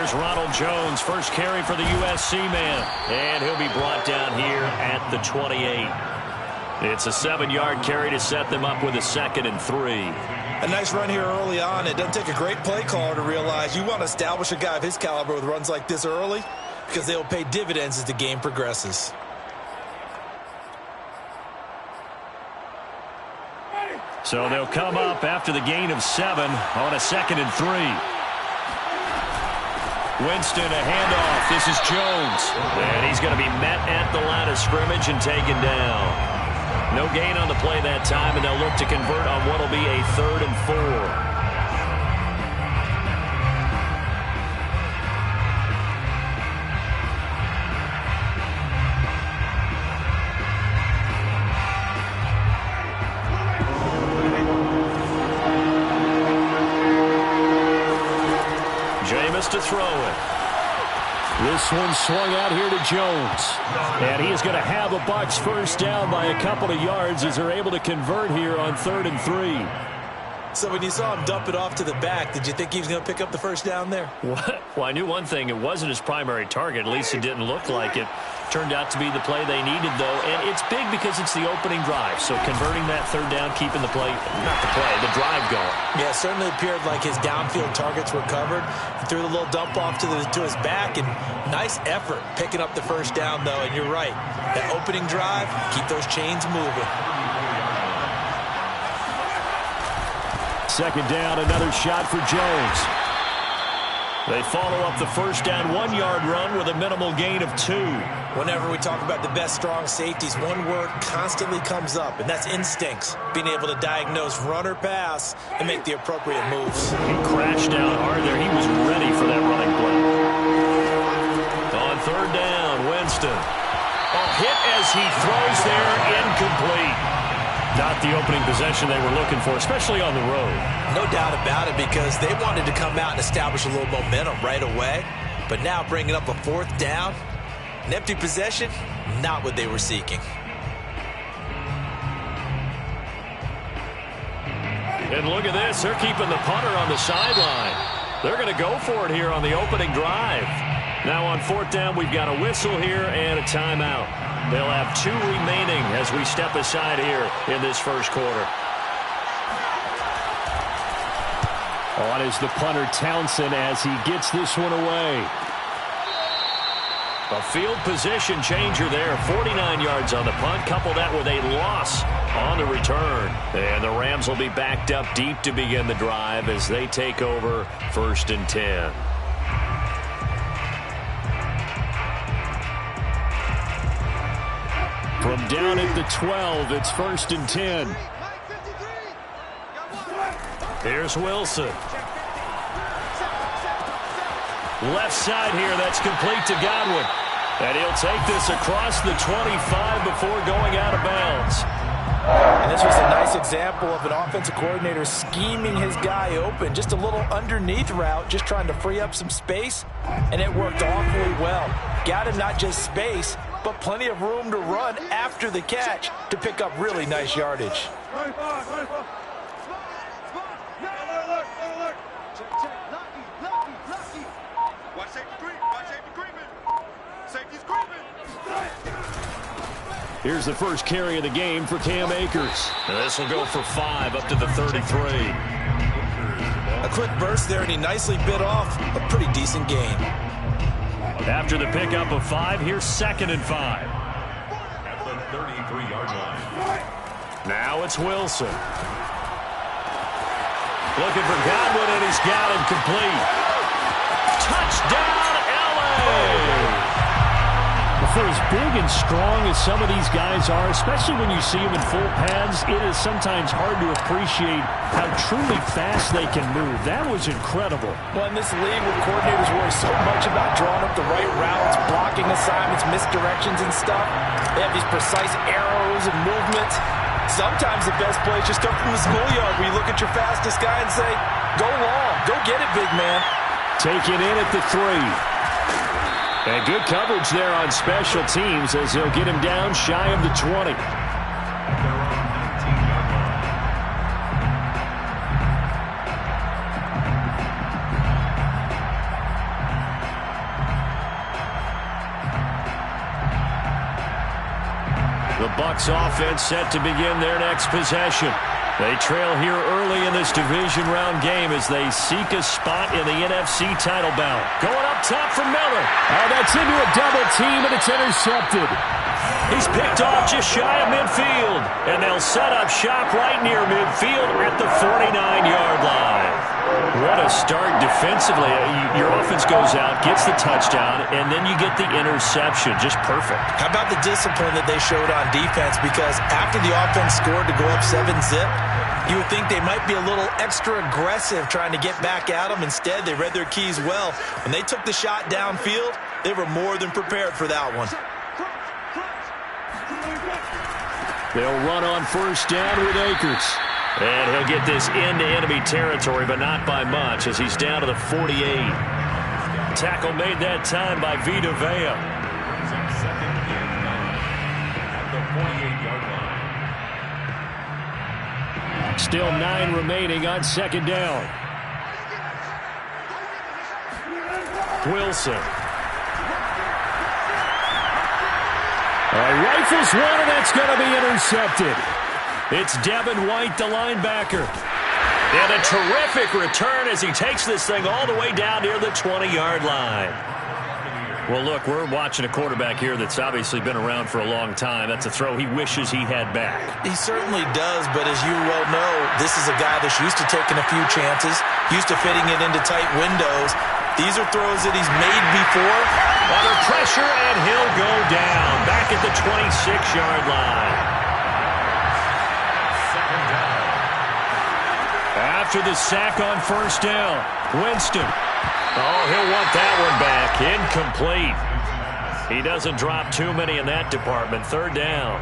Here's Ronald Jones, first carry for the USC man. And he'll be brought down here at the 28. It's a 7-yard carry to set them up with a 2nd and 3. A nice run here early on. It doesn't take a great play caller to realize you want to establish a guy of his caliber with runs like this early because they'll pay dividends as the game progresses. So they'll come up after the gain of 7 on a 2nd and 3. Winston, a handoff. This is Jones. And he's going to be met at the line of scrimmage and taken down. No gain on the play that time, and they'll look to convert on what will be a 3rd and 4. To throw it. This one swung out here to Jones. And he is going to have a Bucs first down by a couple of yards as they're able to convert here on 3rd and 3. So when you saw him dump it off to the back, did you think he was going to pick up the first down there? What? Well, I knew one thing. It wasn't his primary target. At least it didn't look like it. Turned out to be the play they needed, though. And it's big because it's the opening drive. So converting that 3rd down, keeping the play, not the play, the drive going. Yeah, it certainly appeared like his downfield targets were covered. He threw the little dump off to his back, and nice effort picking up the first down, though. And you're right. That opening drive, keep those chains moving. 2nd down, another shot for Jones. They follow up the first down 1-yard run with a minimal gain of 2. Whenever we talk about the best strong safeties, one word constantly comes up, and that's instincts. Being able to diagnose run or pass and make the appropriate moves. He crashed down hard there. He was ready for that running play. On 3rd down, Winston. A hit as he throws there, incomplete. Not the opening possession they were looking for, especially on the road. No doubt about it, because they wanted to come out and establish a little momentum right away. But now bringing up a 4th down, an empty possession, not what they were seeking. And look at this. They're keeping the punter on the sideline. They're going to go for it here on the opening drive. Now on 4th down, we've got a whistle here and a timeout. They'll have 2 remaining as we step aside here in this first quarter. On is the punter Townsend as he gets this one away. A field position changer there. 49 yards on the punt. Couple that with a loss on the return. And the Rams will be backed up deep to begin the drive as they take over 1st and 10. From down at the 12, it's 1st and 10. Here's Wilson. Left side here, that's complete to Godwin. And he'll take this across the 25 before going out of bounds. And this was a nice example of an offensive coordinator scheming his guy open. Just a little underneath route, just trying to free up some space. And it worked awfully well. Got him not just space, but plenty of room to run after the catch to pick up really nice yardage. Here's the first carry of the game for Cam Akers. This will go for 5 up to the 33. A quick burst there, and he nicely bit off a pretty decent gain. After the pickup of 5, here's 2nd and 5. At the 33-yard line. Now it's Wilson. Looking for Godwin, and he's got him complete. Touchdown, LA! For as big and strong as some of these guys are, especially when you see them in full pads, it is sometimes hard to appreciate how truly fast they can move. That was incredible. Well, in this league where coordinators worry so much about drawing up the right routes, blocking assignments, misdirections and stuff, they have these precise arrows and movements. Sometimes the best plays just come from the schoolyard where you look at your fastest guy and say, go long, go get it, big man. Taken in at the 3. And good coverage there on special teams as they'll get him down shy of the 20. The Bucs offense set to begin their next possession. They trail here early in this division round game as they seek a spot in the NFC title bout. Going up top for Miller. Oh, that's into a double team, and it's intercepted. He's picked off just shy of midfield. And they'll set up shop right near midfield at the 49-yard line. What a start defensively. Your offense goes out, gets the touchdown, and then you get the interception. Just perfect. How about the discipline that they showed on defense? Because after the offense scored to go up 7-zip, you would think they might be a little extra aggressive trying to get back at them. Instead, they read their keys well. When they took the shot downfield, they were more than prepared for that one. They'll run on first down with Akers. And he'll get this into enemy territory, but not by much, as he's down to the 48. Tackle made that time by Vita Vea. Still 9 remaining on second down. Wilson. Rifles one, and that's going to be intercepted. It's Devin White, the linebacker. And a terrific return as he takes this thing all the way down near the 20-yard line. Well, look, we're watching a quarterback here that's obviously been around for a long time. That's a throw he wishes he had back. He certainly does, but as you well know, this is a guy that's used to taking a few chances, used to fitting it into tight windows. These are throws that he's made before. Under pressure, and he'll go down back at the 26-yard line. After the sack on first down, Winston. Oh, he'll want that one back. Incomplete. He doesn't drop too many in that department. Third down.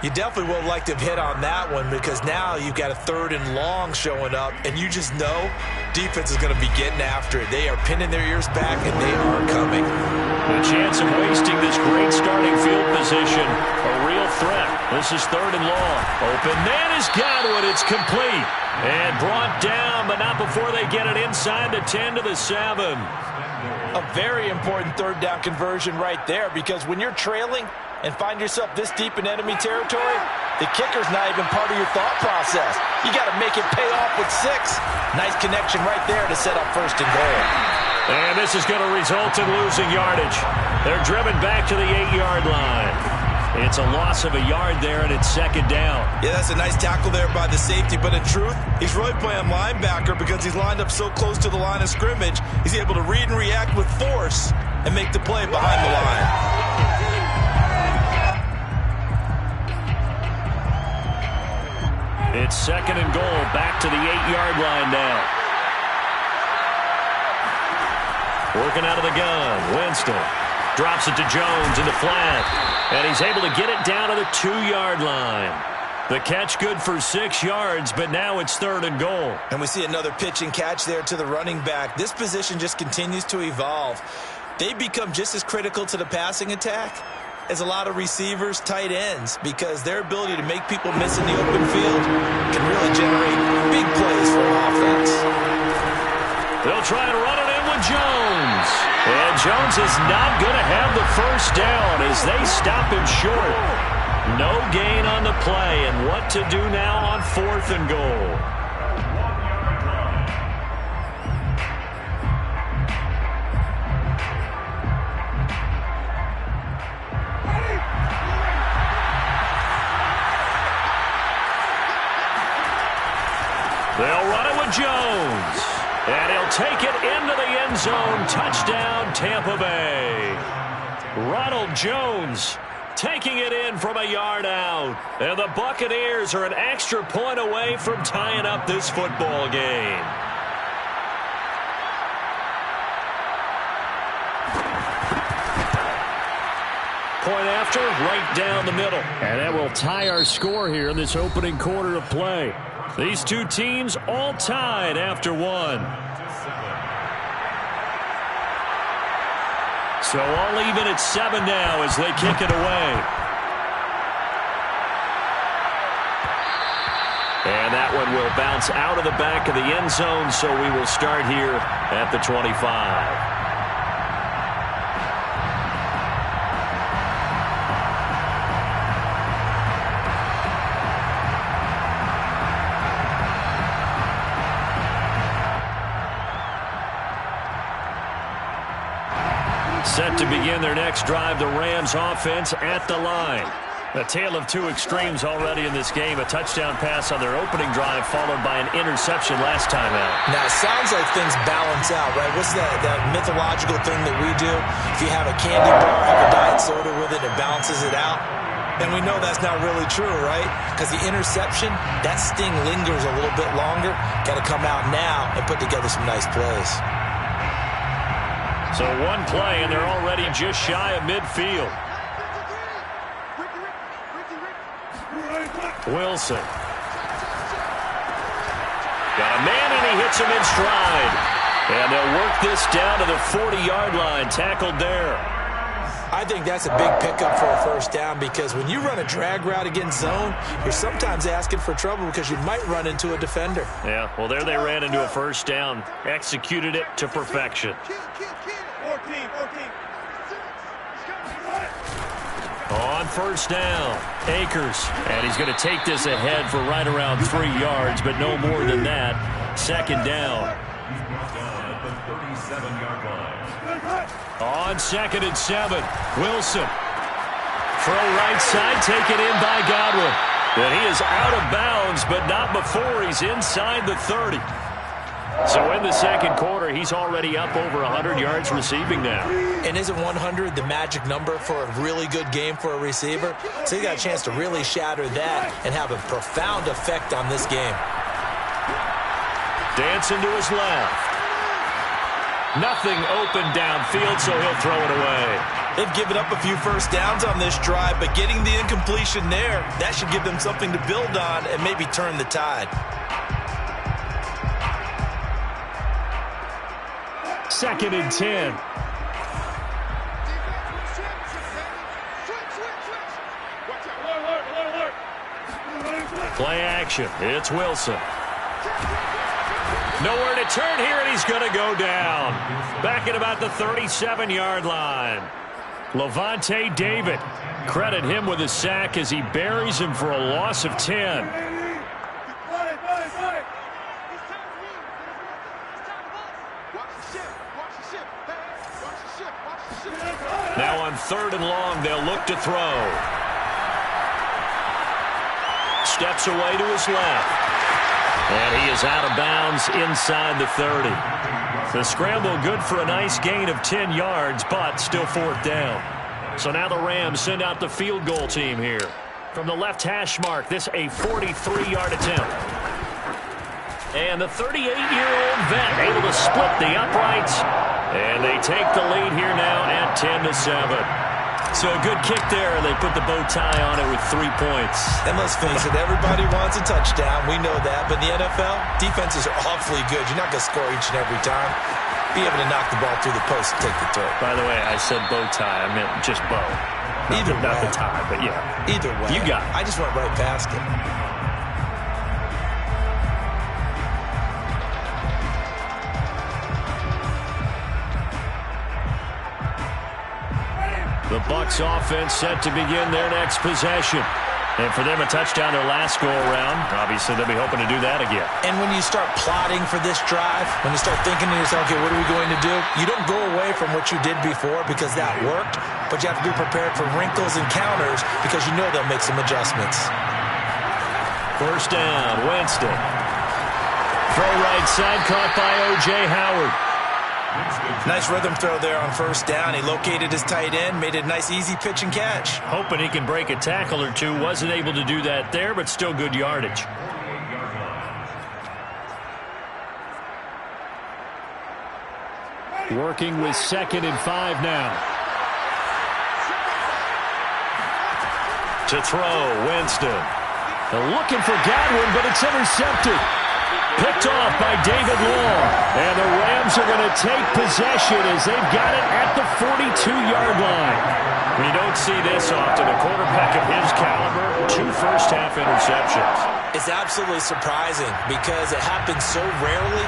You definitely would like to have hit on that one because now you've got a 3rd and long showing up, and you just know defense is going to be getting after it. They are pinning their ears back, and they are coming. The chance of wasting this great starting field position, a real threat. This is 3rd and long. Open man is Godwin. It's complete. And brought down, but not before they get it inside the 10 to the 7. A very important 3rd down conversion right there because when you're trailing and find yourself this deep in enemy territory, the kicker's not even part of your thought process. You got to make it pay off with 6. Nice connection right there to set up 1st and goal. And this is going to result in losing yardage. They're driven back to the 8-yard line. It's a loss of a yard there, and it's 2nd down. Yeah, that's a nice tackle there by the safety, but in truth, he's really playing linebacker because he's lined up so close to the line of scrimmage. He's able to read and react with force and make the play behind the line. It's 2nd and goal, back to the 8-yard line now. Working out of the gun, Winston drops it to Jones in the flat, and he's able to get it down to the 2-yard line. The catch good for 6 yards, but now it's 3rd and goal. And we see another pitch and catch there to the running back. This position just continues to evolve. They become just as critical to the passing attack as a lot of receivers, tight ends, because their ability to make people miss in the open field can really generate big plays for offense. They'll try to run it in with Jones. And Jones is not going to have the first down as they stop him short. No gain on the play, and what to do now on 4th and goal. They'll run it with Jones. And he'll take it into the end zone. Touchdown, Tampa Bay. Ronald Jones taking it in from a yard out. And the Buccaneers are an extra point away from tying up this football game. Point after, right down the middle. And that will tie our score here in this opening quarter of play. These two teams all tied after 1. So all even at 7 now as they kick it away. And that one will bounce out of the back of the end zone, so we will start here at the 25. Set to begin their next drive, the Rams offense at the line. A tale of two extremes already in this game. A touchdown pass on their opening drive followed by an interception last time out. Now, it sounds like things balance out, right? What's that mythological thing that we do? If you have a candy bar, have a diet soda with it, it balances it out. And we know that's not really true, right? Because the interception, that sting lingers a little bit longer. Got to come out now and put together some nice plays. So one play, and they're already just shy of midfield. Wilson. Got a man, and he hits him in stride. And they'll work this down to the 40-yard line. Tackled there. I think that's a big pickup for a first down because when you run a drag route against zone, you're sometimes asking for trouble because you might run into a defender. Yeah, well, there they ran into a first down. Executed it to perfection. On first down, Akers. And he's going to take this ahead for right around 3 yards, but no more than that. Second down. On 2nd and 7, Wilson. Throw right side, taken in by Godwin. And he is out of bounds, but not before he's inside the 30. So in the second quarter, he's already up over 100 yards receiving now. And isn't 100 the magic number for a really good game for a receiver? So he got a chance to really shatter that and have a profound effect on this game. Dancing to his left. Nothing open downfield, so he'll throw it away. They've given up a few first downs on this drive, but getting the incompletion there, that should give them something to build on and maybe turn the tide. 2nd and 10. Play action. It's Wilson. Nowhere to turn here, and he's going to go down. Back at about the 37-yard line. Levante David. Credit him with a sack as he buries him for a loss of 10. Now on 3rd and long, they'll look to throw. Steps away to his left. And he is out of bounds inside the 30. The scramble good for a nice gain of 10 yards, but still 4th down. So now the Rams send out the field goal team here. From the left hash mark, this a 43-yard attempt. And the 38-year-old vet able to split the uprights. And they take the lead here now at 10-7. So a good kick there. They put the bow tie on it with 3 points. And let's face it, everybody wants a touchdown. We know that. But in the NFL, defenses are awfully good. You're not going to score each and every time. Be able to knock the ball through the post and take the throw. By the way, I said bow tie. I meant just bow. Either way. Not the tie, but yeah. Either way. You got it. I just went right past it. The Bucs offense set to begin their next possession. And for them, a touchdown their last go-around. Obviously, they'll be hoping to do that again. And when you start plotting for this drive, when you start thinking to yourself, okay, what are we going to do? You don't go away from what you did before because that worked, but you have to be prepared for wrinkles and counters because you know they'll make some adjustments. First down, Winston. Throw right side, caught by O.J. Howard. Nice rhythm throw there on first down. He located his tight end, made it a nice easy pitch and catch. Hoping he can break a tackle or two. Wasn't able to do that there, but still good yardage. Working with 2nd and 5 now. To throw, Winston. They're looking for Godwin, but it's intercepted. Picked off by David Long. And the Rams are going to take possession as they've got it at the 42-yard line. We don't see this often. A quarterback of his caliber, 2 first-half interceptions. It's absolutely surprising because it happens so rarely.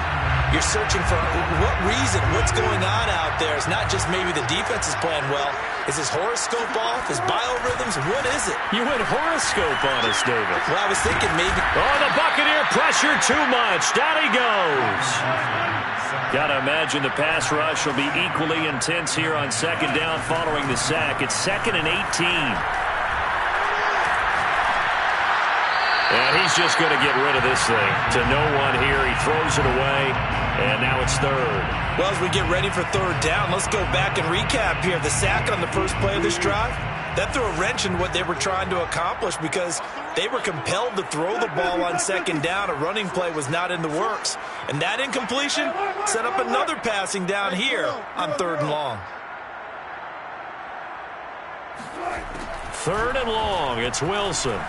You're searching for what reason, what's going on out there. It's not just maybe the defense is playing well. Is his horoscope off? His biorhythms? What is it? You went horoscope on us, David. Well, I was thinking maybe. Oh, the Buccaneer pressure too much. Down he goes. Got to imagine the pass rush will be equally intense here on second down following the sack. It's 2nd and 18. And he's just going to get rid of this thing to no one here. He throws it away, and now it's 3rd. Well, as we get ready for 3rd down, let's go back and recap here. The sack on the first play of this drive, that threw a wrench in what they were trying to accomplish because they were compelled to throw the ball on 2nd down. A running play was not in the works. And that incompletion set up another passing down here on 3rd and long. 3rd and long. It's Wilson.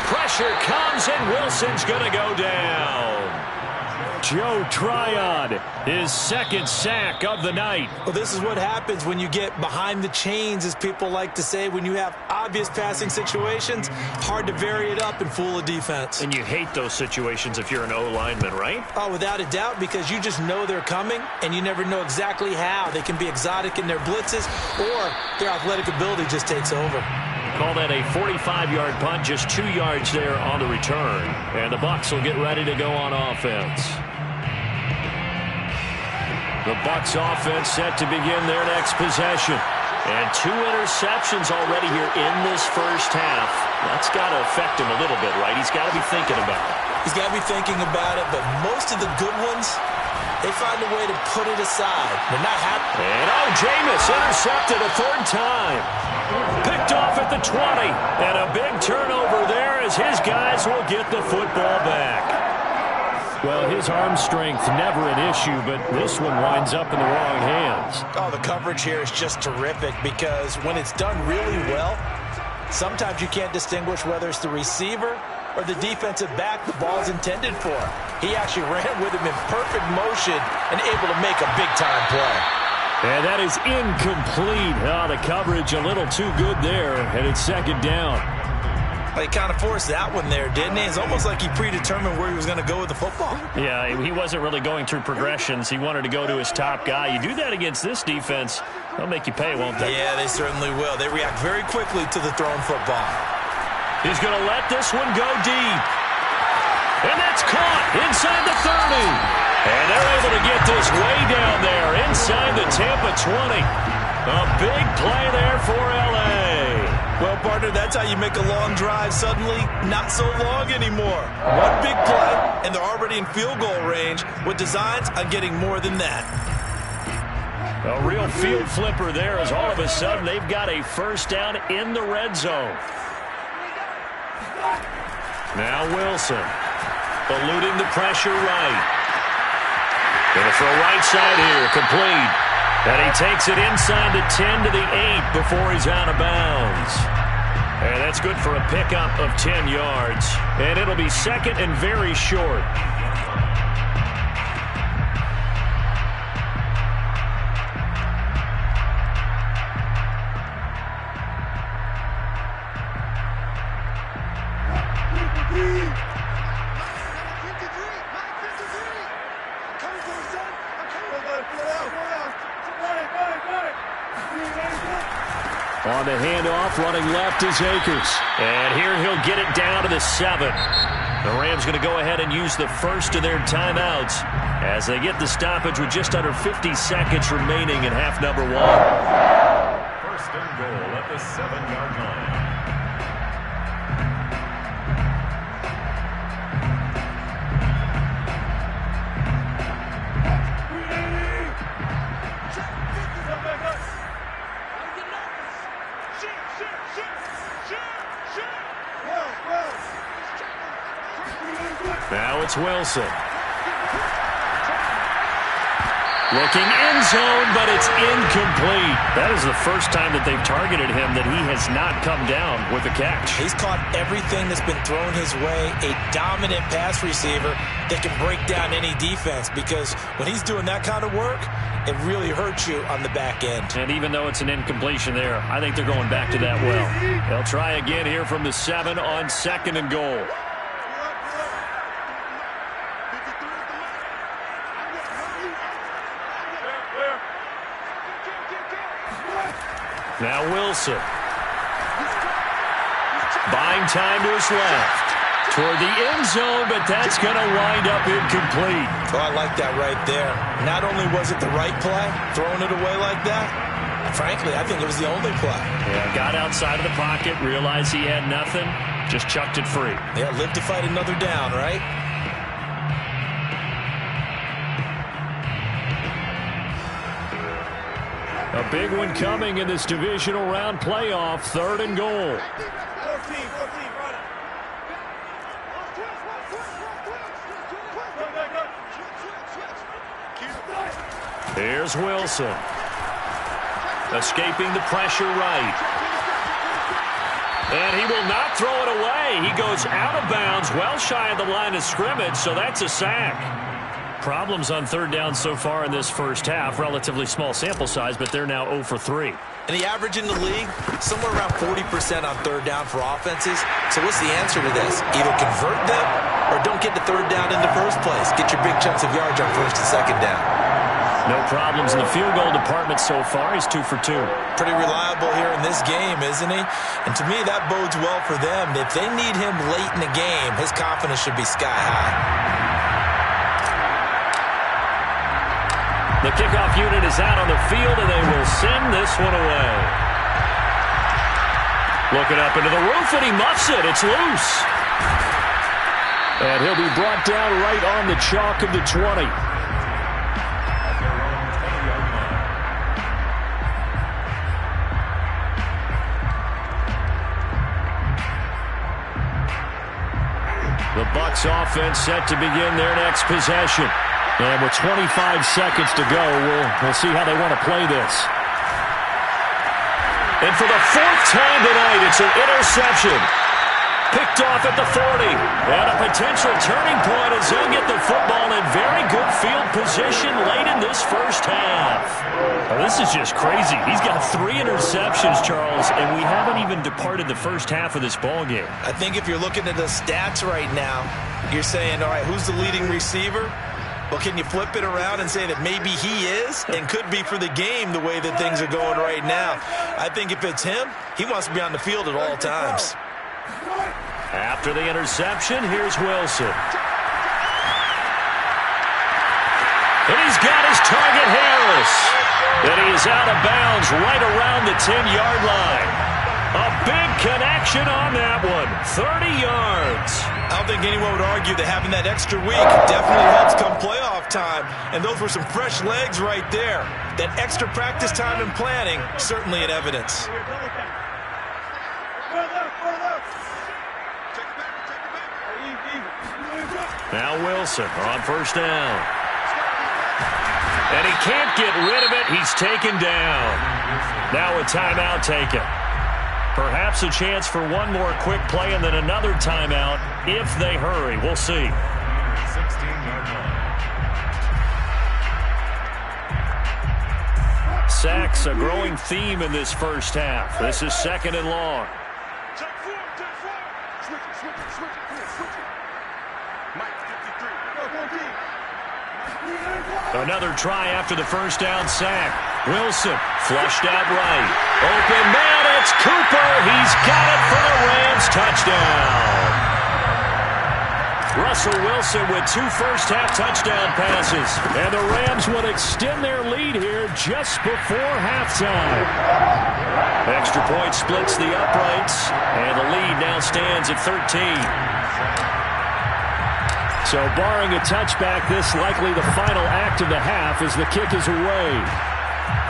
Pressure comes, and Wilson's going to go down. Joe Tryon, his 2nd sack of the night. Well, this is what happens when you get behind the chains, as people like to say. When you have obvious passing situations, hard to vary it up and fool a defense. And you hate those situations if you're an O-lineman, right? Oh, without a doubt, because you just know they're coming, and you never know exactly how. They can be exotic in their blitzes, or their athletic ability just takes over. Call that a 45-yard punt, just 2 yards there on the return. And the Bucs will get ready to go on offense. The Bucs offense set to begin their next possession. And 2 interceptions already here in this first half. That's got to affect him a little bit, right? He's got to be thinking about it. He's got to be thinking about it, but most of the good ones, they find a way to put it aside. They're not happy. And Jameis intercepted a 3rd time. Picked off at the 20. And a big turnover there as his guys will get the football back. Well, his arm strength never an issue, but this one winds up in the wrong hands. Oh, the coverage here is just terrific because when it's done really well, sometimes you can't distinguish whether it's the receiver or the defensive back the ball's intended for. He actually ran with him in perfect motion and able to make a big-time play. And that is incomplete. Oh, the coverage a little too good there, and it's 2nd down. Well, he kind of forced that one there, didn't he? It's almost like he predetermined where he was going to go with the football. Yeah, he wasn't really going through progressions. He wanted to go to his top guy. You do that against this defense, they'll make you pay, won't they? Yeah, they certainly will. They react very quickly to the thrown football. He's going to let this one go deep. And that's caught inside the 30. And they're able to get this way down there inside the Tampa 20. A big play there for L.A. Well, partner, that's how you make a long drive suddenly not so long anymore. One big play, and they're already in field goal range with designs on getting more than that. A real field flipper there as all of a sudden they've got a 1st down in the red zone. Now Wilson eluding the pressure right. Going to throw right side here, complete. And he takes it inside the 10 to the 8 before he's out of bounds. And that's good for a pickup of 10 yards. And it'll be 2nd and very short. On the handoff, running left is Akers. And here he'll get it down to the 7. The Rams going to go ahead and use the first of their timeouts as they get the stoppage with just under 50 seconds remaining in half number 1. 1st and goal at the 7-yard line. Now it's Wilson. Looking end zone, but it's incomplete. That is the first time that they've targeted him that he has not come down with a catch. He's caught everything that's been thrown his way. A dominant pass receiver that can break down any defense because when he's doing that kind of work, it really hurts you on the back end. And even though it's an incompletion there, I think they're going back to that well. They'll try again here from the 7 on 2nd and goal. Now Wilson. Buying time to his left. toward the end zone, but that's going to wind up incomplete. Oh, I like that right there. Not only was it the right play, throwing it away like that, frankly, I think it was the only play. Yeah, got outside of the pocket, realized he had nothing, just chucked it free. Yeah, live to fight another down, right? A big one coming in this divisional round playoff, 3rd and goal. Here's Wilson. Escaping the pressure right. And he will not throw it away. He goes out of bounds, well shy of the line of scrimmage, so that's a sack. Problems on 3rd down so far in this first half. Relatively small sample size, but they're now 0 for 3. And the average in the league, somewhere around 40% on 3rd down for offenses. So what's the answer to this? Either convert them or don't get to 3rd down in the first place. Get your big chunks of yards on 1st and 2nd down. No problems in the field goal department so far. He's 2 for 2. Pretty reliable here in this game, isn't he? And to me, that bodes well for them. If they need him late in the game, his confidence should be sky high. The kickoff unit is out on the field, and they will send this one away. Looking up into the roof, and he muffs it. It's loose. And he'll be brought down right on the chalk of the 20. The Bucs offense set to begin their next possession. And with 25 seconds to go, we'll see how they want to play this. And for the 4th time tonight, it's an interception. Picked off at the 40. And a potential turning point as he'll get the football in very good field position late in this first half. Now, this is just crazy. He's got 3 interceptions, Charles, and we haven't even departed the first half of this ballgame. I think if you're looking at the stats right now, you're saying, all right, who's the leading receiver? Well, can you flip it around and say that maybe he is and could be for the game the way that things are going right now? I think if it's him, he wants to be on the field at all times. After the interception, here's Wilson. And he's got his target, Harris. And he is out of bounds right around the 10-yard line. A big connection on that one. 30 yards. I don't think anyone would argue that having that extra week definitely helps come playoff time. And those were some fresh legs right there. That extra practice time and planning, certainly in evidence. Now Wilson on 1st down. And he can't get rid of it. He's taken down. Now a timeout taken. Perhaps a chance for one more quick play and then another timeout if they hurry. We'll see. 16-yard line. Sacks, a growing theme in this first half. This is 2nd and long. Another try after the first down sack. Wilson flushed out right. Open man, it's Cooper. He's got it for the Rams. Touchdown. Russell Wilson with 2 first-half touchdown passes. And the Rams would extend their lead here just before halftime. Extra point splits the uprights. And the lead now stands at 13. So barring a touchback, this likely the final act of the half as the kick is away.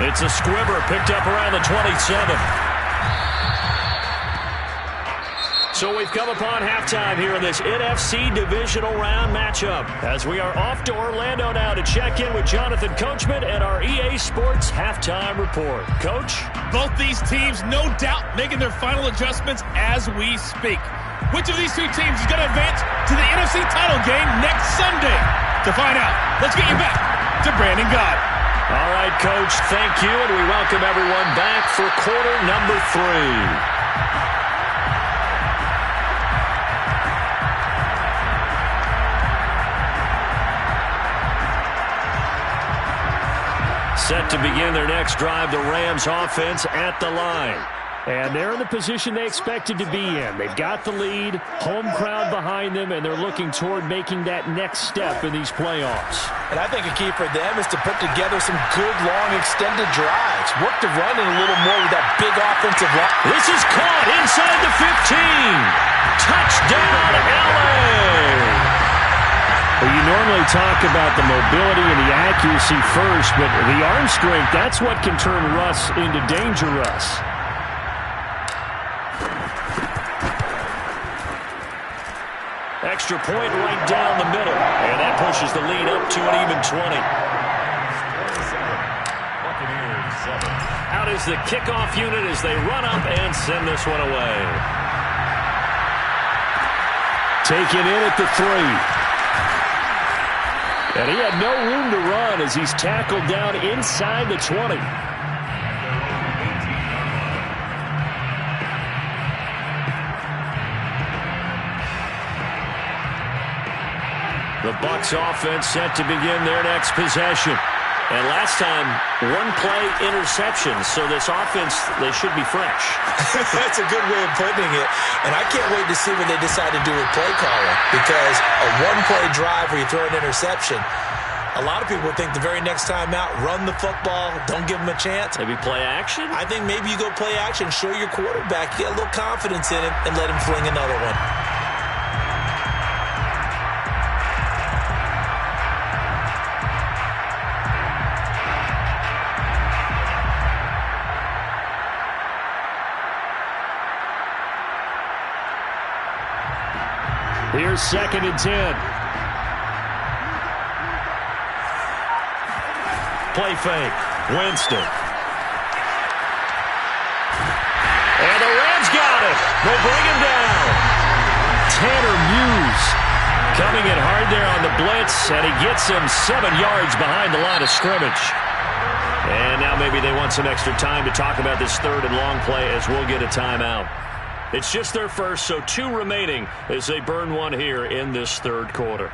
It's a squibber picked up around the 27. So we've come upon halftime here in this NFC divisional round matchup as we are off to Orlando now to check in with Jonathan Coachman and our EA Sports halftime report. Coach? Both these teams, no doubt, making their final adjustments as we speak. Which of these 2 teams is going to advance to the NFC title game next Sunday? To find out, let's get you back to Brandon Gott. All right, Coach, thank you, and we welcome everyone back for quarter number 3. Set to begin their next drive, the Rams offense at the line. And they're in the position they expected to be in. They've got the lead, home crowd behind them, and they're looking toward making that next step in these playoffs. And I think a key for them is to put together some good, long, extended drives. Work the run in a little more with that big offensive line. This is caught inside the 15. Touchdown, LA! Well, you normally talk about the mobility and the accuracy first, but the arm strength, that's what can turn Russ into danger Russ. Extra point right down the middle, and that pushes the lead up to an even 20. Out is the kickoff unit as they run up and send this one away. Taken in at the 3. And he had no room to run as he's tackled down inside the 20. The Bucs offense set to begin their next possession. And last time, one-play interception. So this offense, they should be fresh. That's a good way of putting it. And I can't wait to see what they decide to do with play calling. Because a one-play drive where you throw an interception, a lot of people think the very next time out, run the football, don't give them a chance. Maybe play action? I think maybe you go play action, show your quarterback, get a little confidence in him, and let him fling another one. Here's 2nd and 10. Play fake. Winston. And the Rams got it. They'll bring him down. Tanner Muse coming in hard there on the blitz, and he gets him 7 yards behind the line of scrimmage. And now maybe they want some extra time to talk about this 3rd and long play as we'll get a timeout. It's just their first, so 2 remaining as they burn one here in this 3rd quarter.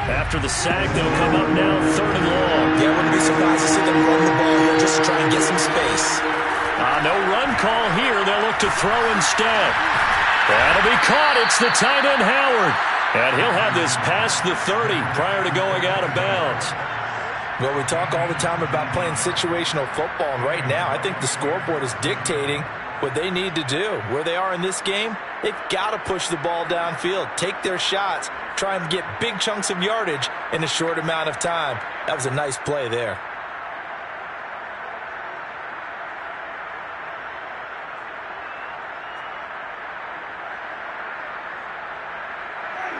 After the sack, they'll come up now 3rd and long. Yeah, I wouldn't be surprised to see them run the ball here just to try and get some space. No run call here. They'll look to throw instead. That'll be caught. It's the tight end, Howard. And he'll have this past the 30 prior to going out of bounds. Well, we talk all the time about playing situational football, and right now I think the scoreboard is dictating what they need to do. Where they are in this game, they've got to push the ball downfield, take their shots, try and get big chunks of yardage in a short amount of time. That was a nice play there.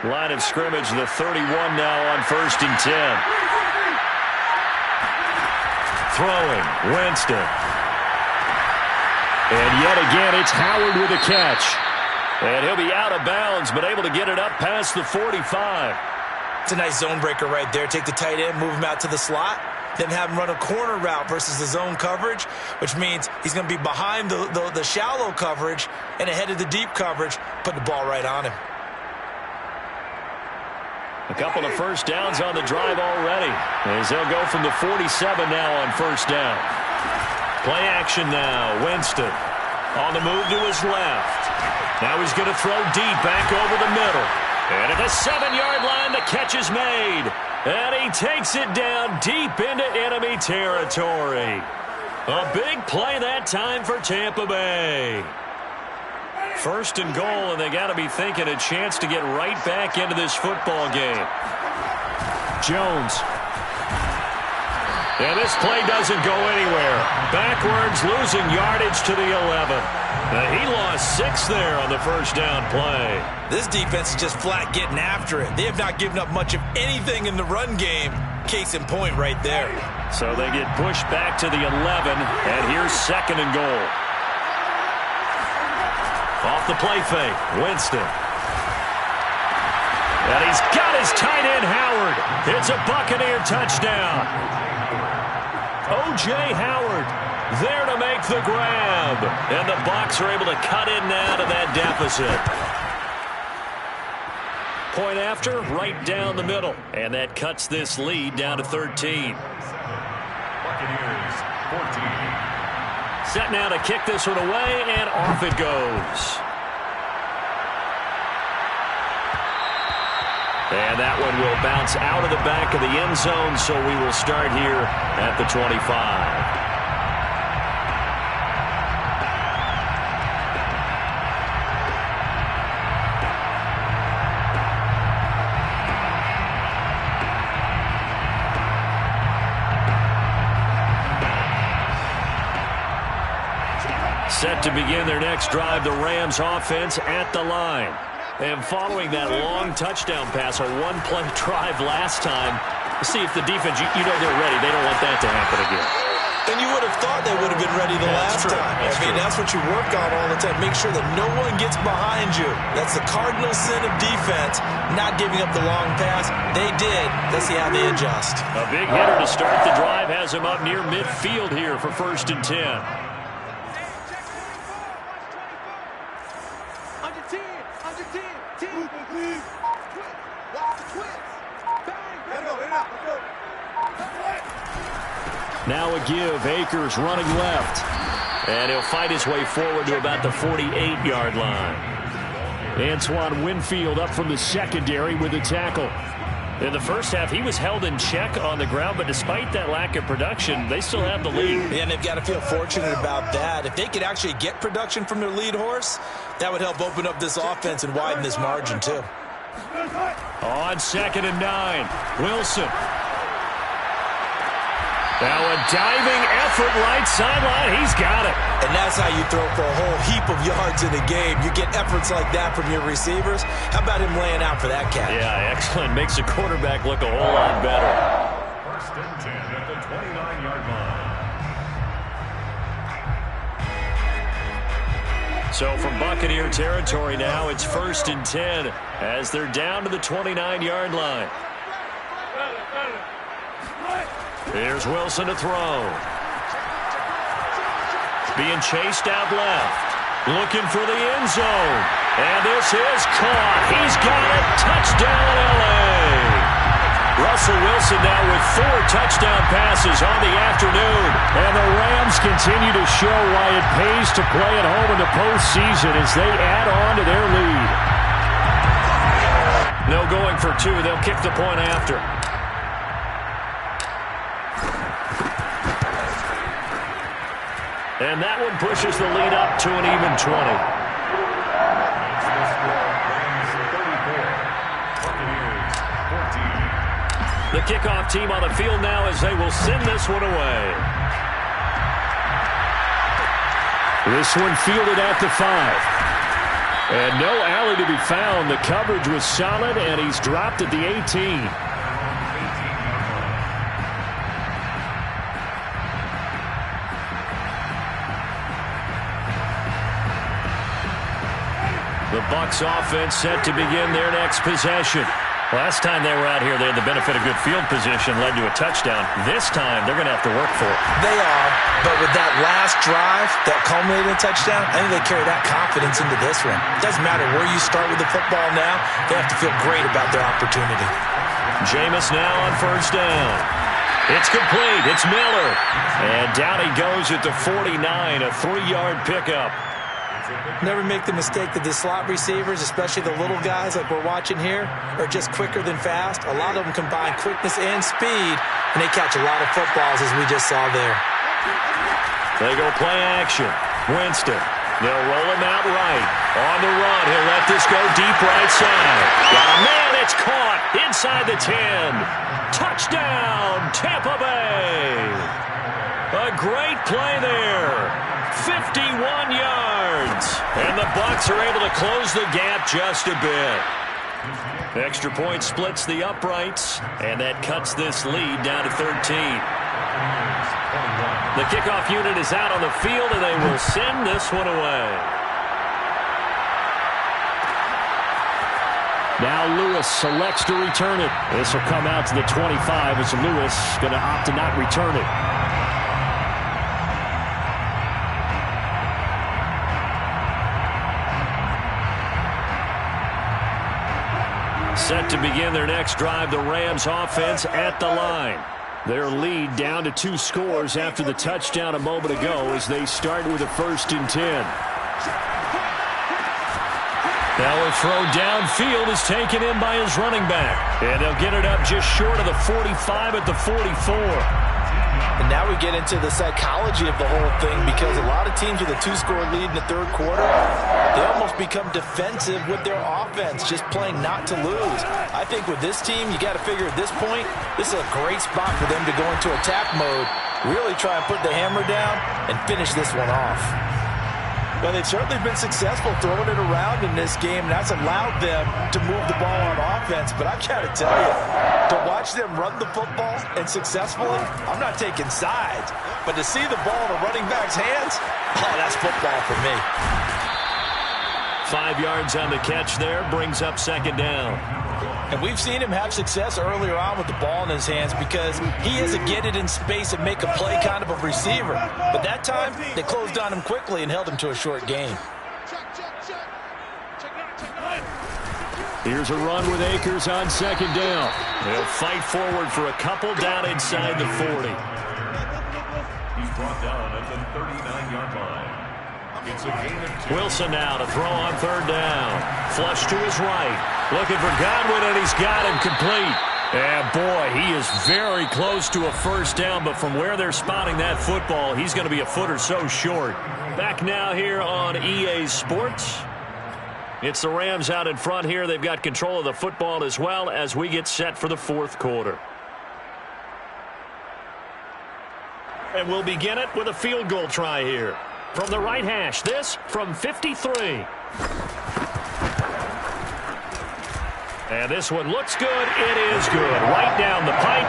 Line of scrimmage, the 31 now on 1st and 10. Throwing, Winston. And yet again, it's Howard with a catch. And he'll be out of bounds, but able to get it up past the 45. It's a nice zone breaker right there. Take the tight end, move him out to the slot, then have him run a corner route versus the zone coverage, which means he's going to be behind the shallow coverage and ahead of the deep coverage. Put the ball right on him. A couple of first downs on the drive already, as they'll go from the 47 now on 1st down. Play action now. Winston on the move to his left. Now he's going to throw deep back over the middle. And at the 7-yard line, the catch is made. And he takes it down deep into enemy territory. A big play that time for Tampa Bay. 1st and goal, and they got to be thinking a chance to get right back into this football game. Jones. And this play doesn't go anywhere. Backwards, losing yardage to the 11. He lost 6 there on the 1st down play. This defense is just flat getting after it. They have not given up much of anything in the run game. Case in point right there. So they get pushed back to the 11, and here's 2nd and goal. Off the play fake, Winston. And he's got his tight end, Howard. It's a Buccaneer touchdown. O.J. Howard there to make the grab. And the Bucs are able to cut in now to that deficit. Point after, right down the middle. And that cuts this lead down to 13. Buccaneers, 14. Set now to kick this one away, and off it goes. And that one will bounce out of the back of the end zone, so we will start here at the 25. Set to begin their next drive, the Rams offense at the line. And following that long touchdown pass, a one-play drive last time, see if the defense, you know they're ready. They don't want that to happen again. And you would have thought they would have been ready the last time. That's what you work on all the time. Make sure that no one gets behind you. That's the cardinal sin of defense, not giving up the long pass. They did. Let's see how they adjust. A big hitter to start the drive has him up near midfield here for 1st and 10. Now a give. Akers running left. And he'll fight his way forward to about the 48-yard line. Antoine Winfield up from the secondary with a tackle. In the first half, he was held in check on the ground, but despite that lack of production, they still have the lead. And they've got to feel fortunate about that. If they could actually get production from their lead horse, that would help open up this offense and widen this margin, too. On 2nd and 9, Wilson. Now a diving effort right sideline. He's got it. And that's how you throw for a whole heap of yards in a game. You get efforts like that from your receivers. How about him laying out for that catch? Yeah, excellent. Makes the quarterback look a whole lot better. 1st and 10 at the 29-yard line. So from Buccaneer territory now, it's 1st and 10 as they're down to the 29-yard line. Here's Wilson to throw. Being chased out left. Looking for the end zone. And this is caught. He's got it. Touchdown, L.A. Russell Wilson now with 4 touchdown passes on the afternoon. And the Rams continue to show why it pays to play at home in the postseason as they add on to their lead. No going for 2. They'll kick the point after. And that one pushes the lead up to an even 20. The kickoff team on the field now as they will send this one away. This one fielded at the 5. And no alley to be found. The coverage was solid, and he's dropped at the 18. The Bucs offense set to begin their next possession. Last time they were out here, they had the benefit of good field position, led to a touchdown. This time, they're going to have to work for it. They are, but with that last drive that culminated in a touchdown, I think they carry that confidence into this one. It doesn't matter where you start with the football now. They have to feel great about their opportunity. Jameis now on 1st down. It's complete. It's Miller. And down he goes at the 49, a 3-yard pickup. Never make the mistake that the slot receivers, especially the little guys like we're watching here, are just quicker than fast. A lot of them combine quickness and speed, and they catch a lot of footballs, as we just saw there. They go play action. Winston. They'll roll him out right. On the run, he'll let this go deep right side. Got a man, it's caught inside the 10. Touchdown, Tampa Bay. A great play there. 51 yards. And the Bucs are able to close the gap just a bit. Extra point splits the uprights, and that cuts this lead down to 13. The kickoff unit is out on the field, and they will send this one away. Now Lewis selects to return it. This will come out to the 25 as Lewis going to opt to not return it. Set to begin their next drive, the Rams offense at the line. Their lead down to 2 scores after the touchdown a moment ago as they start with a 1st and 10. Now a throw downfield is taken in by his running back. And they'll get it up just short of the 45 at the 44. And now we get into the psychology of the whole thing, because a lot of teams with a 2-score lead in the 3rd quarter, they almost become defensive with their offense, just playing not to lose. I think with this team, you got to figure at this point, this is a great spot for them to go into attack mode, really try and put the hammer down and finish this one off. Well, they've certainly been successful throwing it around in this game, and that's allowed them to move the ball on offense. But I've got to tell you, to watch them run the football and successfully, I'm not taking sides. But to see the ball in a running back's hands, oh, that's football for me. 5 yards on the catch there, brings up 2nd down. And we've seen him have success earlier on with the ball in his hands because he is a get it in space and make a play kind of a receiver. But that time, they closed on him quickly and held him to a short gain. Here's a run with Akers on 2nd down. They'll fight forward for a couple down inside the 40. He's brought down at the 39-yard line. It's a gain of 2. Wilson now to throw on 3rd down. Flush to his right. Looking for Godwin, and he's got him complete. And boy, he is very close to a 1st down, but from where they're spotting that football, he's going to be a foot or so short. Back now here on EA Sports. It's the Rams out in front here. They've got control of the football as well as we get set for the 4th quarter. And we'll begin it with a field goal try here. From the right hash, this from 53. And this one looks good. It is good. Right down the pipe.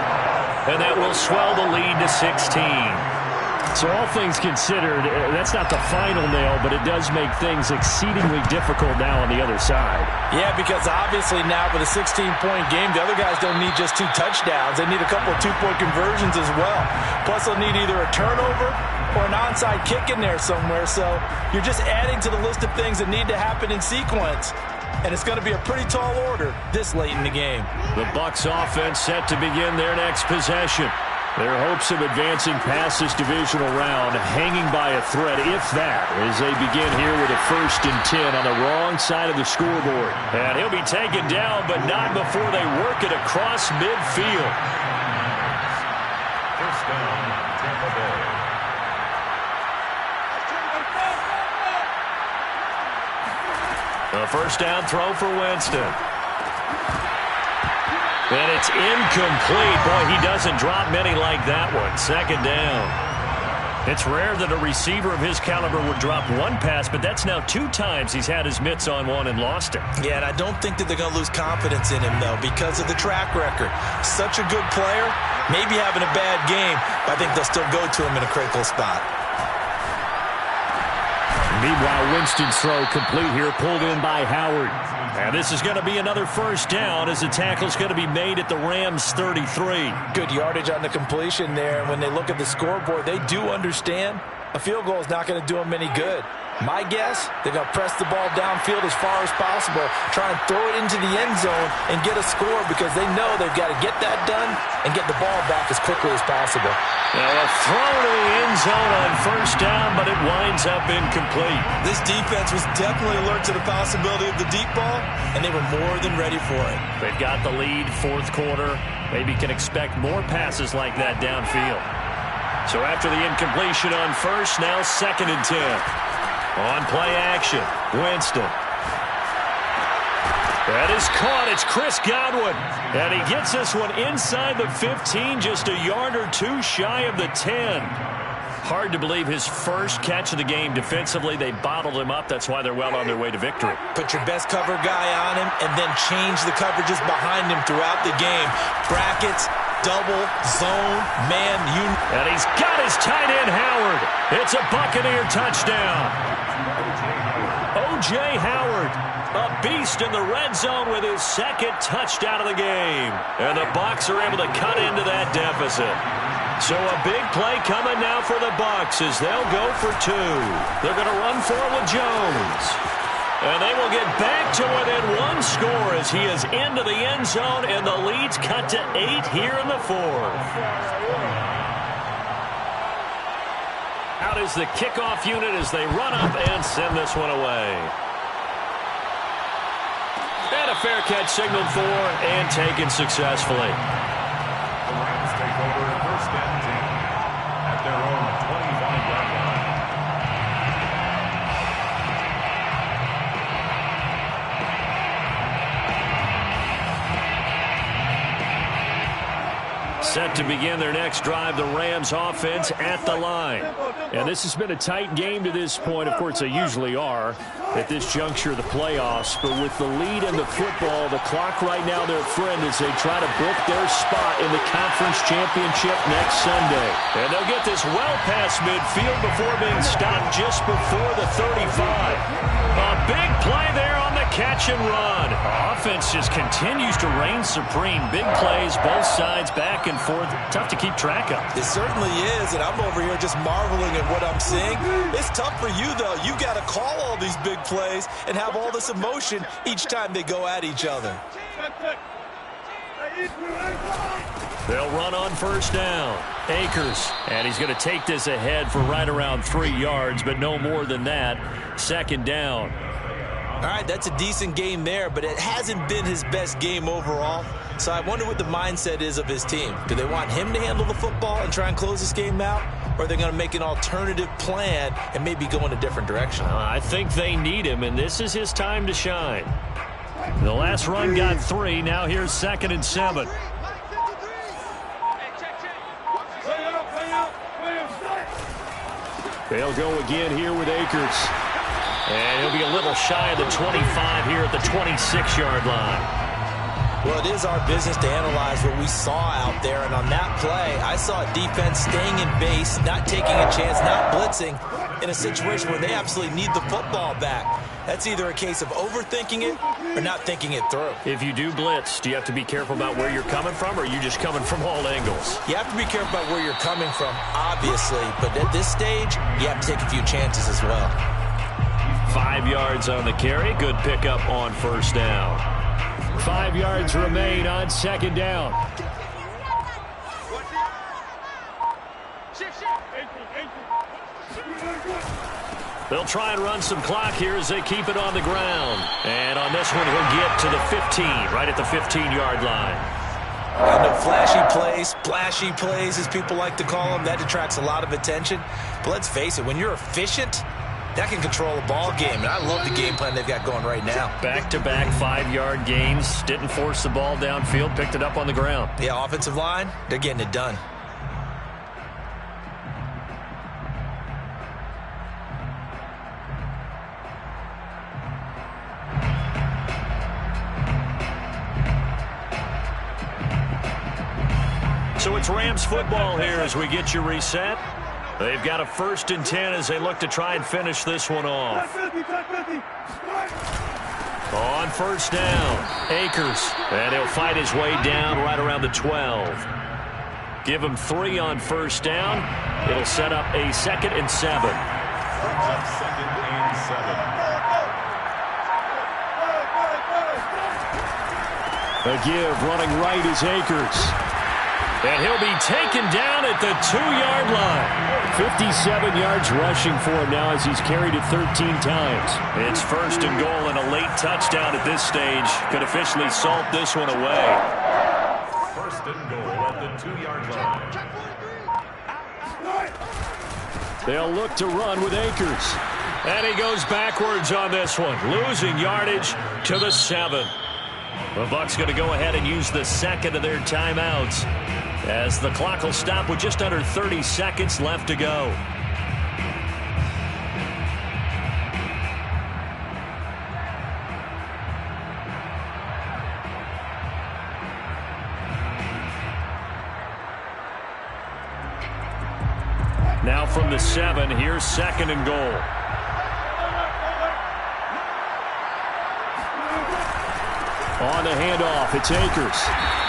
And that will swell the lead to 16. So all things considered, that's not the final nail, but it does make things exceedingly difficult now on the other side. Yeah, because obviously now with a 16-point game, the other guys don't need just 2 touchdowns. They need a couple of 2-point conversions as well. Plus, they'll need either a turnover or an onside kick in there somewhere. So you're just adding to the list of things that need to happen in sequence. And it's going to be a pretty tall order this late in the game. The Bucs offense set to begin their next possession. Their hopes of advancing past this divisional round hanging by a thread, if that, as they begin here with a 1st and 10 on the wrong side of the scoreboard. And he'll be taken down, but not before they work it across midfield. 1st down, Tampa Bay. A 1st down throw for Winston. And it's incomplete. Boy, he doesn't drop many like that one. 2nd down. It's rare that a receiver of his caliber would drop one pass, but that's now 2 times he's had his mitts on one and lost it. Yeah, and I don't think that they're going to lose confidence in him, though, because of the track record. Such a good player, maybe having a bad game, but I think they'll still go to him in a critical spot. Meanwhile, Winston's throw complete here, pulled in by Howard. And this is going to be another 1st down as the tackle's going to be made at the Rams' 33. Good yardage on the completion there. And when they look at the scoreboard, they do understand a field goal is not going to do them any good. My guess, they're going to press the ball downfield as far as possible, try and throw it into the end zone and get a score because they know they've got to get that done and get the ball back as quickly as possible. Now a throw to the end zone on 1st down, but it winds up incomplete. This defense was definitely alert to the possibility of the deep ball, and they were more than ready for it. They've got the lead, 4th quarter. Maybe can expect more passes like that downfield. So after the incompletion on 1st, now 2nd and 10. On play action, Winston. That is caught. It's Chris Godwin. And he gets this one inside the 15, just a yard or 2 shy of the 10. Hard to believe his first catch of the game defensively. They bottled him up. That's why they're well on their way to victory. Put your best cover guy on him and then change the coverages behind him throughout the game. Brackets, double, zone, man, and he's got his tight end, Howard. It's a Buccaneer touchdown. O.J. Howard, a beast in the red zone with his 2nd touchdown of the game. And the Bucs are able to cut into that deficit. So a big play coming now for the Bucs as they'll go for 2. They're going to run for it with Jones. And they will get back to within one score as he is into the end zone, and the lead's cut to 8 here in the fourth. Out is the kickoff unit as they run up and send this one away. And a fair catch signaled for and taken successfully. The Rams take over first and 10 at their own 25-yard line. Set to begin their next drive, the Rams offense at the line. And this has been a tight game to this point. Of course, they usually are at this juncture of the playoffs. But with the lead in the football, the clock right now their friend as they try to book their spot in the conference championship next Sunday. And they'll get this well past midfield before being stopped just before the 35. A big play there on the catch and run. Offense just continues to reign supreme. Big plays, both sides, back and forth. Tough to keep track of. It certainly is, and I'm over here just marveling at what I'm seeing. It's tough for you, though. You got to call all these big plays and have all this emotion each time they go at each other. They'll run on first down. Akers, and he's going to take this ahead for right around 3 yards, but no more than that. Second down. All right, that's a decent game there, but it hasn't been his best game overall. So I wonder what the mindset is of his team. Do they want him to handle the football and try and close this game out? Or are they going to make an alternative plan and maybe go in a different direction? I think they need him, and this is his time to shine. The last run got 3. Now here's 2nd and 7. They'll go again here with Akers. And he'll be a little shy of the 25 here at the 26-yard line. Well, it is our business to analyze what we saw out there. And on that play, I saw a defense staying in base, not taking a chance, not blitzing in a situation where they absolutely need the football back. That's either a case of overthinking it or not thinking it through. If you do blitz, do you have to be careful about where you're coming from, or are you just coming from all angles? You have to be careful about where you're coming from, obviously. But at this stage, you have to take a few chances as well. 5 yards on the carry. Good pickup on first down. 5 yards remain on second down. They'll try and run some clock here as they keep it on the ground. And on this one, he'll get to the 15, right at the 15-yard line. I know flashy plays, splashy plays, as people like to call them, that attracts a lot of attention. But let's face it, when you're efficient, that can control a ball game. And I love the game plan they've got going right now. Back-to-back 5-yard gains. Didn't force the ball downfield. Picked it up on the ground. Yeah, offensive line, they're getting it done. So it's Rams football here as we get you reset. They've got a 1st and 10 as they look to try and finish this one off. On first down, Akers. And he'll fight his way down right around the 12. Give him 3 on first down. It'll set up a 2nd and 7. 2nd and 7. A give running right is Akers. And he'll be taken down at the 2-yard line. 57 yards rushing for him now as he's carried it 13 times. It's 1st and goal and a late touchdown at this stage. Could officially salt this one away. 1st and goal at the 2-yard line. They'll look to run with Akers. And he goes backwards on this one, losing yardage to the 7. The Bucs going to go ahead and use the 2nd of their timeouts, as the clock will stop with just under 30 seconds left to go. Now from the 7, here's 2nd and goal. On the handoff, it's Akers.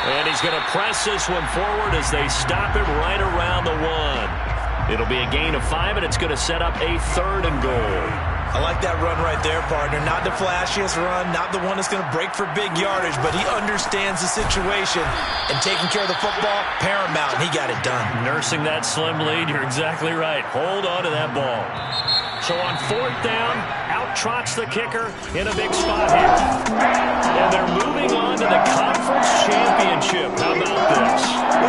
And he's going to press this one forward as they stop him right around the 1. It'll be a gain of 5, and it's going to set up a 3rd and goal. I like that run right there, partner. Not the flashiest run, not the one that's going to break for big yardage, but he understands the situation, and taking care of the football, paramount, and he got it done. Nursing that slim lead, you're exactly right. Hold on to that ball. So on 4th down, out trots the kicker in a big spot here. And they're moving on to the conference championship. How about this?